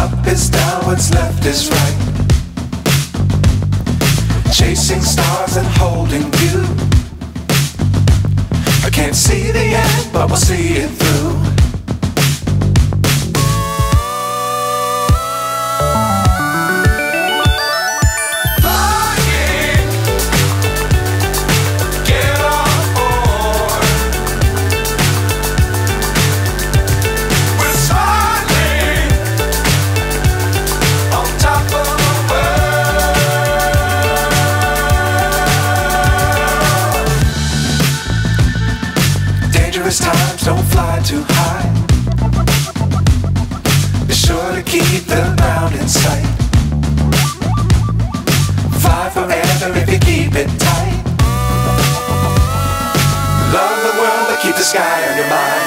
Up is down, what's left is right. Chasing stars and holding you. I can't see the end, but we'll see it through. Times don't fly too high. Be sure to keep the ground in sight. Fly forever if you keep it tight. Love the world but keep the sky on your mind.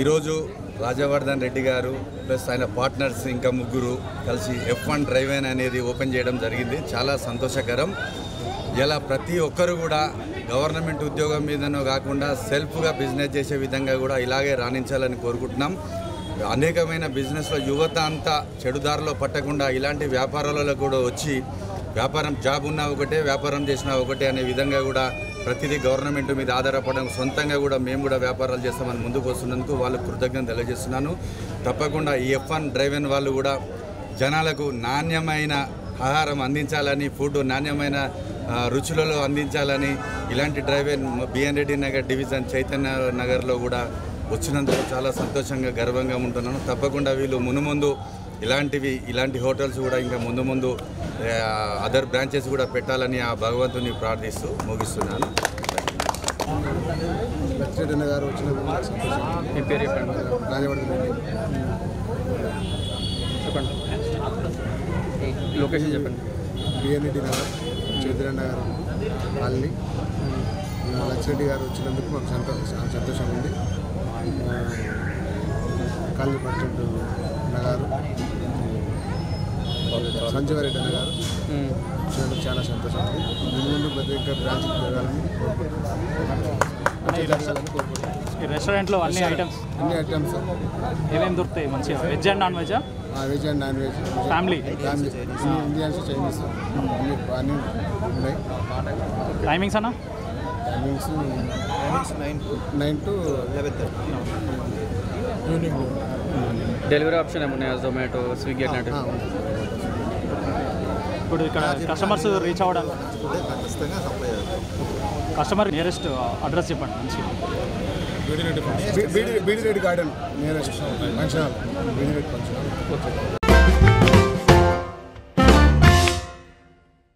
ఈరోజు రాజవర్ధన్ రెడ్డి గారు plus ఆయన partners ఇంకా ముగ్గురు కలిసి F1 drive-in అనేది open చేయడం జరిగింది. చాలా సంతోషకరం. ఇలా ప్రతి ఒక్కరు కూడా గవర్నమెంట్ ఉద్యోగం మీదనో కాకుండా సెల్ఫ్గా బిజినెస్ చేసే విధంగా కూడా ఇలాగే రాణించాలని కోరుకుంటున్నాం. అనేకమైన బిజినెస్లో యువత అంతా చెడుదారిలో పట్టకుండా ఇలాంటి వ్యాపారాలలో కూడా వచ్చి వ్యాపారం జాబ్ ఉన్నా ఒకటే వ్యాపారం చేసినా ఒకటే అనే విధంగా కూడా ప్రతిదీ గవర్నమెంట్ మీద ఆధారపడడం సొంతంగా కూడా మేము కూడా వ్యాపారాలు చేస్తామని ముందుకు వస్తున్నందుకు వాళ్ళకు కృతజ్ఞత తెలియజేస్తున్నాను. తప్పకుండా ఈ F1 డ్రైవ్-ఇన్ వాళ్ళు కూడా జనాలకు నాణ్యమైన ఆహారం అందించాలని, ఫుడ్ నాణ్యమైన రుచులలో అందించాలని ఇలాంటి డ్రైవ్-ఇన్ బిఎన్ రెడ్డి నగర్ డివిజన్ చైతన్య నగర్లో కూడా వచ్చినందుకు చాలా సంతోషంగా గర్వంగా ఉంటున్నాను. తప్పకుండా వీళ్ళు మునుముందు ఇలాంటి హోటల్స్ కూడా ఇంకా ముందు అదర్ బ్రాంచెస్ కూడా పెట్టాలని ఆ భగవంతుని ప్రార్థిస్తూ ముగిస్తున్నాను. లక్ష్మీరెడ్డి గారు వచ్చినందుకు చెప్పండి, లొకేషన్ చెప్పండి. బిఎన్ రెడ్డి నగర్ చైతన్య గారు కాలనీ. లక్ష్మీరెడ్డి గారు వచ్చినందుకు మాకు సంతోషం ఉంది. కాలనీ పర్చెంట్ నగరు సంజీవారెడ్డి గారు వచ్చినందుకు చాలా సంతోషం ఉంది. ముందు ప్రతి ఒక్క బ్రాంచ్కి జరగాలని కోరుకుంటున్నాను. ఈ రెస్టారెంట్లో అన్ని ఐటమ్స్ ఏమేమి దొరుకుతాయి మంచిగా? వెజ్ అండ్ నాన్ వెజా? Veg and non veg, family Indians Chinese అన్నీ ఉన్నాయి. టైమింగ్స్ అన్న? Timings 9 to 11. డెలివరీ ఆప్షన్ ఏమున్నాయా? జొమాటో, స్విగ్గీ అన్నట్టు? ఇప్పుడు ఇక్కడ కస్టమర్స్ రీచ్ అవ్వడానికి కస్టమర్ నియరెస్ట్ అడ్రస్ చెప్పండి. మంచిగా Beedireddy garden nearest function hall, Beedireddy function hall. Okay.